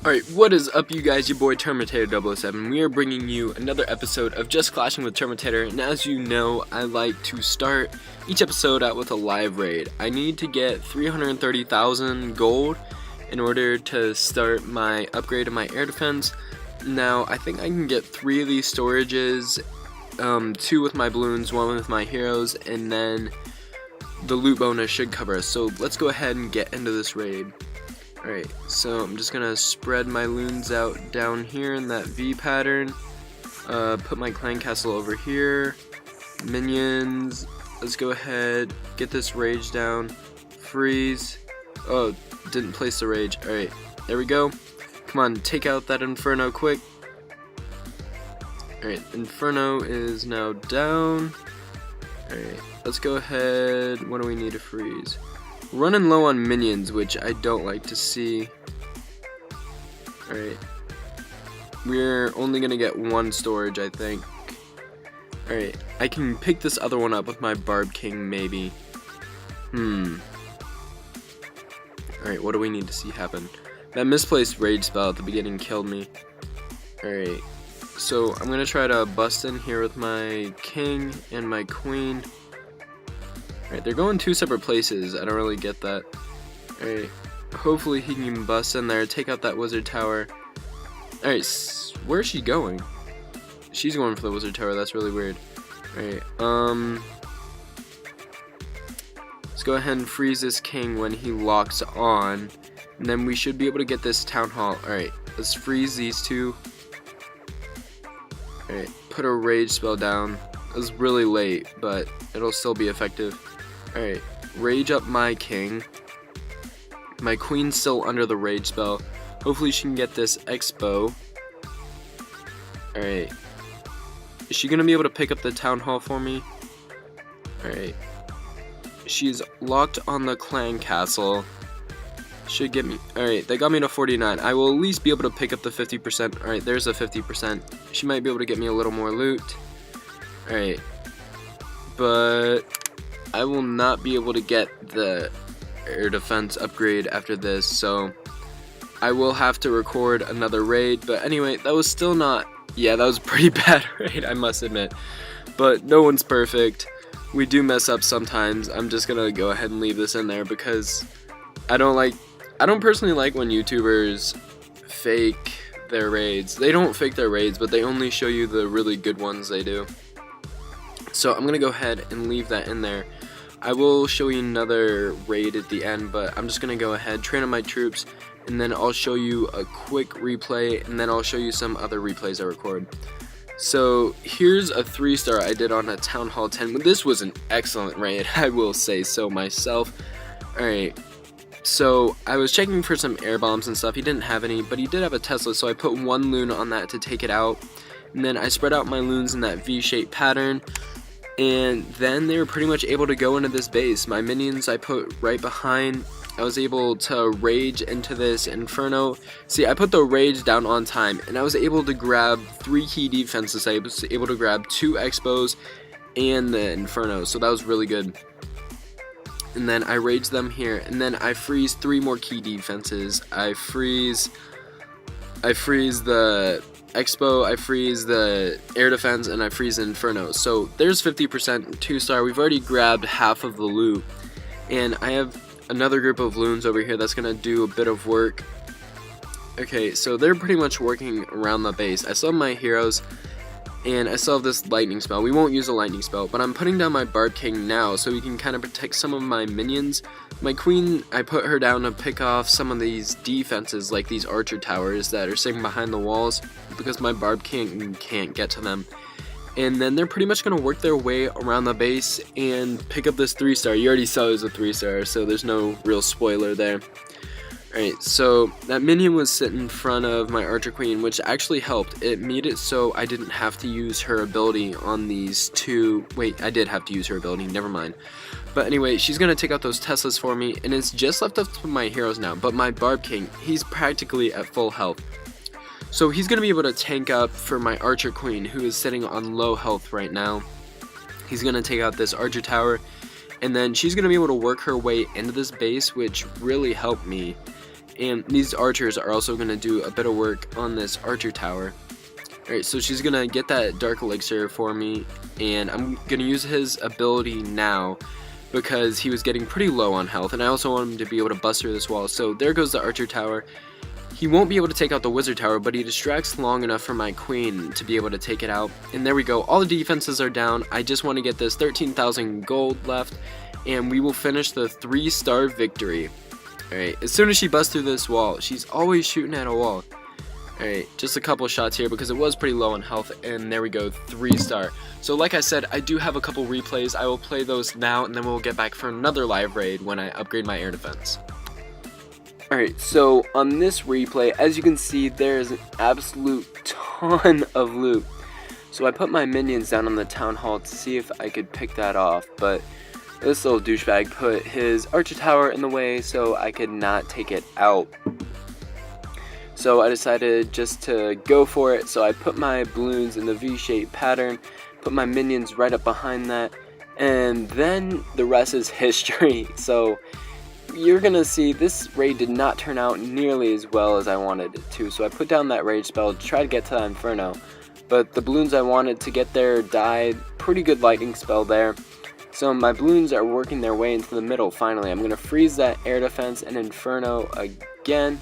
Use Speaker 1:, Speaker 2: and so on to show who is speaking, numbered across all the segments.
Speaker 1: Alright, what is up you guys, your boy Termatater 007. We are bringing you another episode of Just Clashing with Termatater, and as you know, I like to start each episode out with a live raid. I need to get 330,000 gold in order to start my upgrade of my air defense. Now, I think I can get 3 of these storages, 2 with my balloons, 1 with my heroes, and then the loot bonus should cover us. So let's go ahead and get into this raid. Alright, so I'm just gonna spread my loons out down here in that V pattern. Put my clan castle over here. Minions. Let's go ahead, get this rage down. Freeze. Oh, didn't place the rage. Alright, there we go. Come on, take out that inferno quick. Alright, inferno is now down. Alright, let's go ahead. What do we need to freeze? Running low on minions, which I don't like to see. Alright. We're only gonna get 1 storage, I think. Alright, I can pick this other one up with my Barb King, maybe. Alright, what do we need to see happen? That misplaced rage spell at the beginning killed me. Alright, so I'm gonna try to bust in here with my king and my queen. Alright, they're going 2 separate places. I don't really get that. Alright, hopefully he can bust in there, take out that wizard tower. Alright, where is she going? She's going for the wizard tower, that's really weird. Alright, let's go ahead and freeze this king when he locks on. And then we should be able to get this town hall. Alright, let's freeze these 2. Alright, put a rage spell down. It was really late, but it'll still be effective. Alright, rage up my king. My queen's still under the rage spell. Hopefully she can get this expo. Alright. Is she gonna be able to pick up the town hall for me? Alright. She's locked on the clan castle. Should get me. Alright, they got me to 49. I will at least be able to pick up the 50%. Alright, there's a 50%. She might be able to get me a little more loot. Alright. But I will not be able to get the air defense upgrade after this, so I will have to record another raid. But anyway, that was still not, yeah, that was a pretty bad raid, I must admit. But no one's perfect. We do mess up sometimes. I'm just gonna go ahead and leave this in there because I don't personally like when YouTubers fake their raids. They don't fake their raids, but they only show you the really good ones they do. So I'm gonna go ahead and leave that in there. I will show you another raid at the end, but I'm just gonna go ahead, train on my troops, and then I'll show you a quick replay, and then I'll show you some other replays I record. So here's a 3-star I did on a Town Hall 10. This was an excellent raid, I will say so myself. Alright, so I was checking for some air bombs and stuff. He didn't have any, but he did have a Tesla, so I put 1 loon on that to take it out. And then I spread out my loons in that V-shaped pattern. And then they were pretty much able to go into this base. My minions I put right behind. I was able to rage into this inferno. See, I put the rage down on time, and I was able to grab 3 key defenses. I was able to grab 2 expos and the inferno, so that was really good. And then I rage them here, and then I freeze 3 more key defenses. I freeze the expo, I freeze the air defense, and I freeze the inferno. So there's 50% 2-star. We've already grabbed half of the loot, and I have another group of loons over here that's gonna do a bit of work. Okay, so they're pretty much working around the base. I still have my heroes, and I still have this lightning spell. We won't use a lightning spell, but I'm putting down my Barb King now so he can kind of protect some of my minions. My queen, I put her down to pick off some of these defenses, like these archer towers that are sitting behind the walls, because my Barb King can't get to them. And then they're pretty much going to work their way around the base and pick up this 3-star. You already saw it was a 3-star, so there's no real spoiler there. Alright, so that minion was sitting in front of my archer queen, which actually helped. It made it so I didn't have to use her ability on these 2... Wait, I did have to use her ability, never mind. But anyway, she's going to take out those Teslas for me, and it's just left up to my heroes now. But my Barb King, he's practically at full health. So he's going to be able to tank up for my archer queen, who is sitting on low health right now. He's going to take out this archer tower, and then she's going to be able to work her way into this base, which really helped me. And these archers are also going to do a bit of work on this archer tower. Alright, so she's going to get that dark elixir for me, and I'm going to use his ability now because he was getting pretty low on health, and I also want him to be able to bust through this wall. So there goes the archer tower. He won't be able to take out the wizard tower, but he distracts long enough for my queen to be able to take it out. And there we go, all the defenses are down. I just want to get this 13,000 gold left, and we will finish the 3-star victory. Alright, as soon as she busts through this wall, she's always shooting at a wall. Alright, just a couple shots here because it was pretty low on health, and there we go, 3-star. So like I said, I do have a couple replays. I will play those now, and then we'll get back for another live raid when I upgrade my air defense. Alright, so on this replay, as you can see, there is an absolute ton of loot. So I put my minions down on the town hall to see if I could pick that off, but this little douchebag put his archer tower in the way so I could not take it out. So I decided just to go for it, so I put my balloons in the V-shaped pattern, put my minions right up behind that, and then the rest is history. So you're gonna see this raid did not turn out nearly as well as I wanted it to, so I put down that rage spell to try to get to that inferno, but the balloons I wanted to get there died. Pretty good lightning spell there. So my balloons are working their way into the middle. Finally, I'm gonna freeze that air defense and inferno again,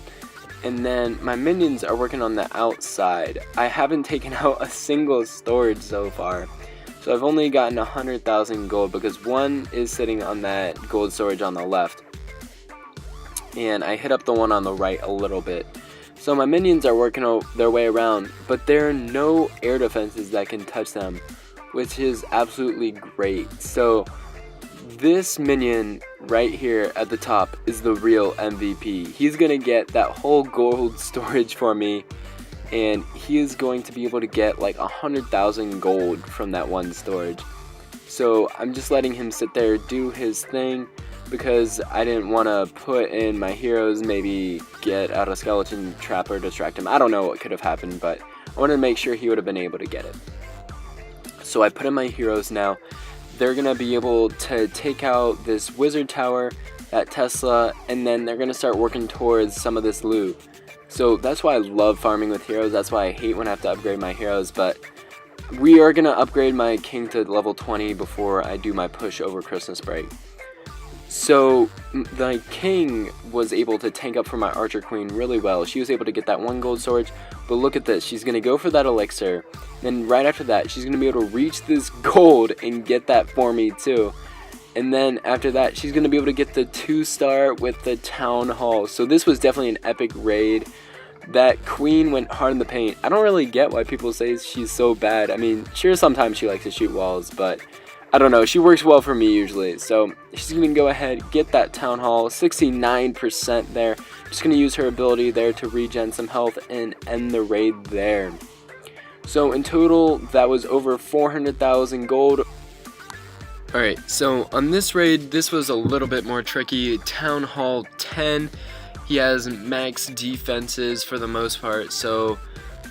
Speaker 1: and then my minions are working on the outside. I haven't taken out a single storage so far, so I've only gotten 100,000 gold because one is sitting on that gold storage on the left, and I hit up the one on the right a little bit. So my minions are working their way around, but there are no air defenses that can touch them, which is absolutely great. So this minion right here at the top is the real MVP. He's gonna get that whole gold storage for me, and he is going to be able to get like 100,000 gold from that one storage. So I'm just letting him sit there, do his thing, because I didn't want to put in my heroes, maybe get out a skeleton trap or distract him. I don't know what could have happened, but I wanted to make sure he would have been able to get it. So I put in my heroes now. They're going to be able to take out this wizard tower, that Tesla, and then they're going to start working towards some of this loot. So that's why I love farming with heroes. That's why I hate when I have to upgrade my heroes, but we are going to upgrade my king to level 20 before I do my push over Christmas break. So the king was able to tank up for my archer queen really well. She was able to get that one gold storage, but look at this. She's going to go for that elixir. Then right after that, she's going to be able to reach this gold and get that for me too. And then after that, she's going to be able to get the 2-star with the town hall. So this was definitely an epic raid. That queen went hard in the paint. I don't really get why people say she's so bad. I mean, sure, sometimes she likes to shoot walls, but I don't know, she works well for me usually. So she's going to go ahead, get that town hall, 69% there. Just going to use her ability there to regen some health and end the raid there. So in total, that was over 400,000 gold. Alright, so on this raid, this was a little bit more tricky. Town hall 10, he has max defenses for the most part, so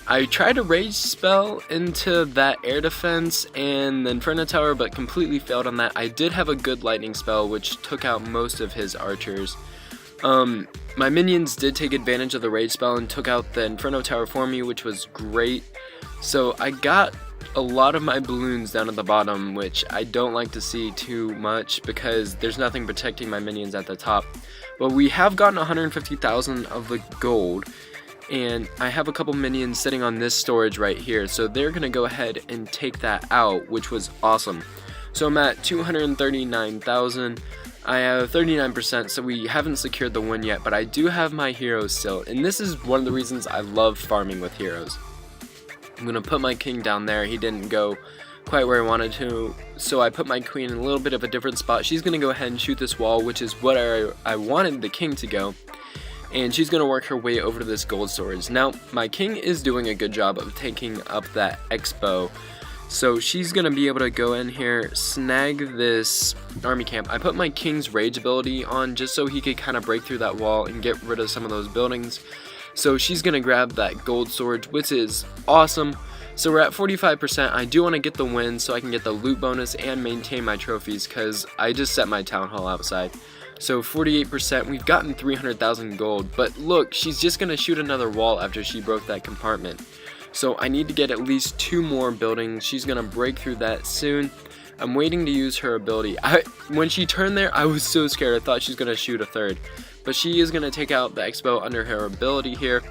Speaker 1: I tried a rage spell into that air defense and the Inferno Tower, but completely failed on that. I did have a good lightning spell, which took out most of his archers. My minions did take advantage of the rage spell and took out the Inferno Tower for me, which was great. So I got a lot of my balloons down at the bottom, which I don't like to see too much because there's nothing protecting my minions at the top. But we have gotten 150,000 of the gold, and I have a couple minions sitting on this storage right here, so they're gonna go ahead and take that out, which was awesome. So I'm at 239,000. I have 39%, so we haven't secured the win yet, but I do have my heroes still, and this is one of the reasons I love farming with heroes. I'm gonna put my king down there. He didn't go quite where I wanted to, so I put my queen in a little bit of a different spot. She's gonna go ahead and shoot this wall, which is what I wanted the king to go, and she's gonna work her way over to this gold storage. Now my king is doing a good job of taking up that expo, so she's gonna be able to go in here, snag this army camp. I put my king's rage ability on just so he could kind of break through that wall and get rid of some of those buildings. So she's gonna grab that gold storage, which is awesome. So we're at 45%. I do want to get the win so I can get the loot bonus and maintain my trophies because I just set my town hall outside. So 48%, we've gotten 300,000 gold, but look, she's just gonna shoot another wall after she broke that compartment. So I need to get at least 2 more buildings. She's gonna break through that soon. I'm waiting to use her ability. When she turned there, I was so scared. I thought she was gonna shoot a third, but she is gonna take out the Expo under her ability here.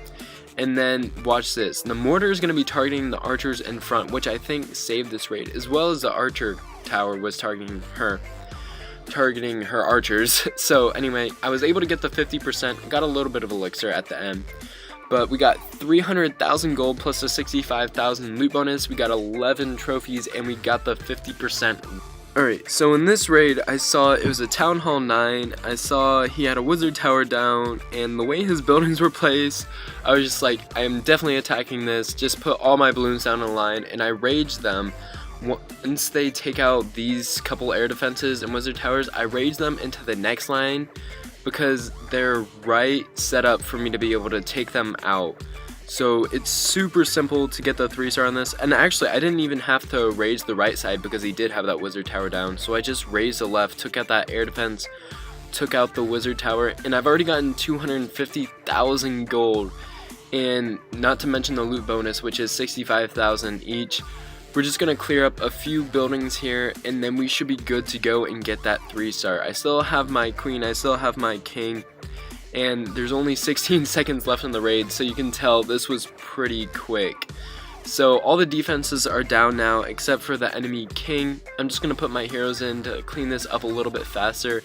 Speaker 1: And then watch this. The mortar is gonna be targeting the archers in front, which I think saved this raid, as well as the archer tower was targeting her archers. So anyway, I was able to get the 50%, got a little bit of elixir at the end, but we got 300,000 gold plus a 65,000 loot bonus. We got 11 trophies and we got the 50%. Alright, so in this raid I saw it was a Town Hall 9, I saw he had a wizard tower down, and the way his buildings were placed, I was just like, I am definitely attacking this, just put all my balloons down in a line, and I raged them. Once they take out these couple air defenses and wizard towers, I rage them into the next line because they're right set up for me to be able to take them out. So it's super simple to get the 3-star on this, and actually I didn't even have to rage the right side because he did have that wizard tower down, so I just raised the left, took out that air defense, took out the wizard tower, and I've already gotten 250,000 gold, and not to mention the loot bonus, which is 65,000 each. We're just going to clear up a few buildings here, and then we should be good to go and get that 3-star. I still have my queen, I still have my king, and there's only 16 seconds left in the raid, so you can tell this was pretty quick. So all the defenses are down now except for the enemy king. I'm just going to put my heroes in to clean this up a little bit faster,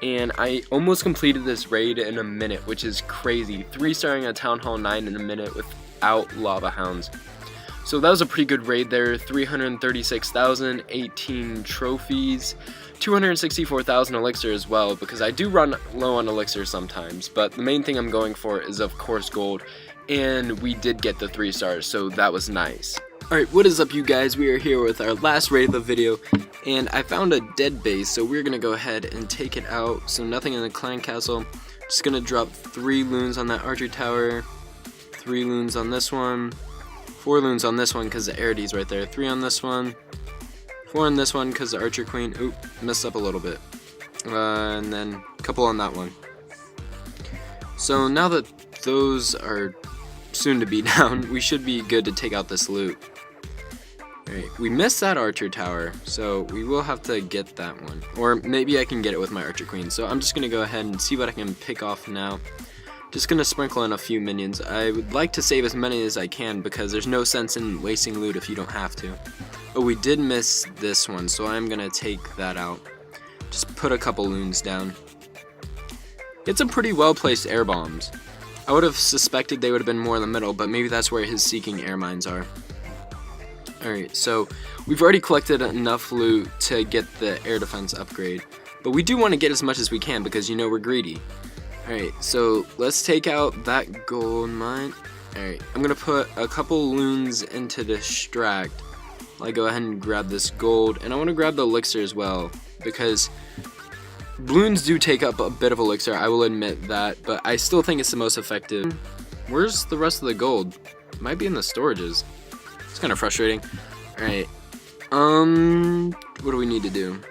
Speaker 1: and I almost completed this raid in a minute, which is crazy. 3-starring a Town Hall 9 in a minute without lava hounds. So that was a pretty good raid there. 336,000, 18 trophies, 264,000 elixir as well, because I do run low on elixir sometimes, but the main thing I'm going for is of course gold, and we did get the 3 stars, so that was nice. Alright, what is up you guys? We are here with our last raid of the video, and I found a dead base, so we're gonna go ahead and take it out. So nothing in the clan castle, just gonna drop 3 loons on that archer tower, 3 loons on this one, 4 loons on this one because the Aridy's right there, 3 on this one, 4 on this one because the archer queen, oop, messed up a little bit, and then a couple on that one. So now that those are soon to be down, we should be good to take out this loot. Alright, we missed that archer tower, so we will have to get that one, or maybe I can get it with my archer queen. So I'm just going to go ahead and see what I can pick off now. Just going to sprinkle in a few minions. I would like to save as many as I can because there's no sense in wasting loot if you don't have to. But we did miss this one, so I'm going to take that out. Just put a couple loons down. It's a pretty well placed air bombs. I would have suspected they would have been more in the middle, but maybe that's where his seeking air mines are. Alright, so we've already collected enough loot to get the air defense upgrade. But we do want to get as much as we can because you know we're greedy. Alright, so let's take out that gold mine. Alright, I'm going to put a couple loons into distract. I'll go ahead and grab this gold, and I want to grab the elixir as well, because balloons do take up a bit of elixir, I will admit that, but I still think it's the most effective. Where's the rest of the gold? It might be in the storages. It's kind of frustrating. Alright, what do we need to do?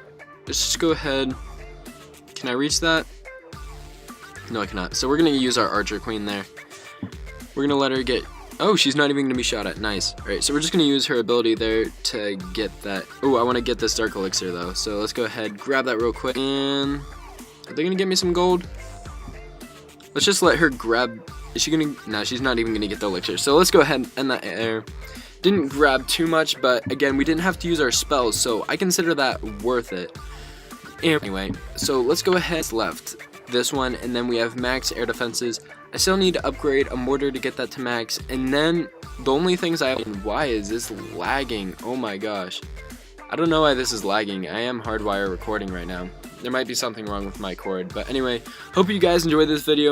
Speaker 1: Let's just go ahead. Can I reach that? No, I cannot. So we're going to use our archer queen there. We're going to let her get... Oh, she's not even going to be shot at. Nice. Alright, so we're just going to use her ability there to get that. Oh, I want to get this dark elixir, though. So let's go ahead, grab that real quick. And are they going to get me some gold? Let's just let her grab... Is she going to... No, she's not even going to get the elixir. So let's go ahead and end that air. Didn't grab too much, but again, we didn't have to use our spells, so I consider that worth it. Anyway, so let's go ahead left. This one, and then we have max air defenses. I still need to upgrade a mortar to get that to max, and then the only things I... Why is this lagging? Oh my gosh. I don't know why this is lagging. I am hardwire recording right now. There might be something wrong with my cord, but anyway, hope you guys enjoyed this video.